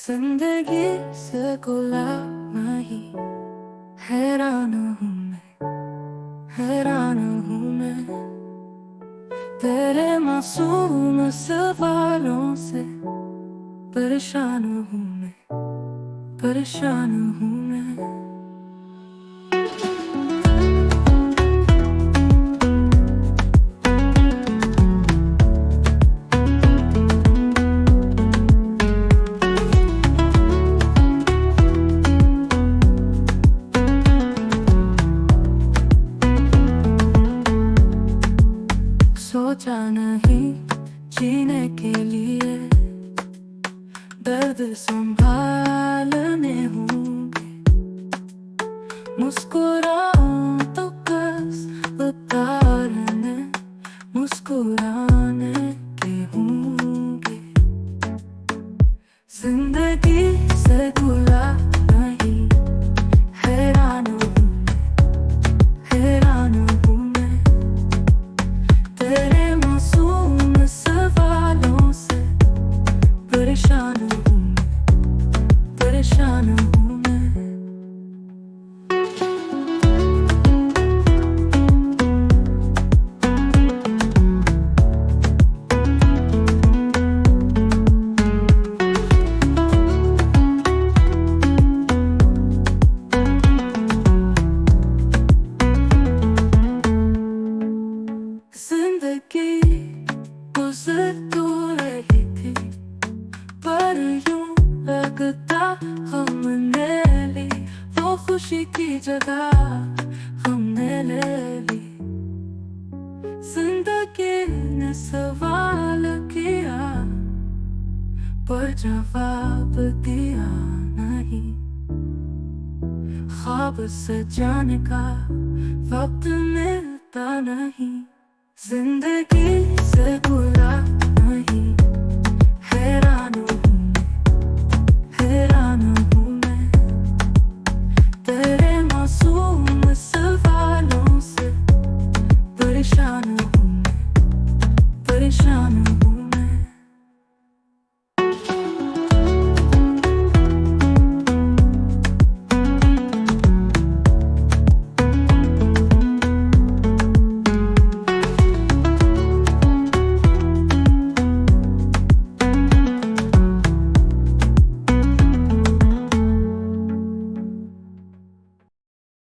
जिंदगी से गुलाम नहीं, हैरान हूँ मैं, हैरान हूँ मैं तेरे मासूम सवालों से। परेशान हूँ मैं, परेशान हूँ मैं। सोचा नहीं जीने के लिए दर्द संभालने होंगे। मुस्कुराऊं तो बस उतारने मुस्कुराने के होंगे। जिंदगी से गुला नहीं, हैरान हूँ मैं, हैरान हूँ मैं तेरे मासूम सवालों से। परेशान हूँ मैं, परेशान हूँ मैं। जिंदगी गुजर तो रही थी, पर यूं लगता हमने ली वो खुशी की जगह हमने ले ली। जिंदगी ने सवाल किया पर जवाब दिया नहीं। ख्वाब सजाने का वक्त मिलता नहीं। जिंदगी से बुरा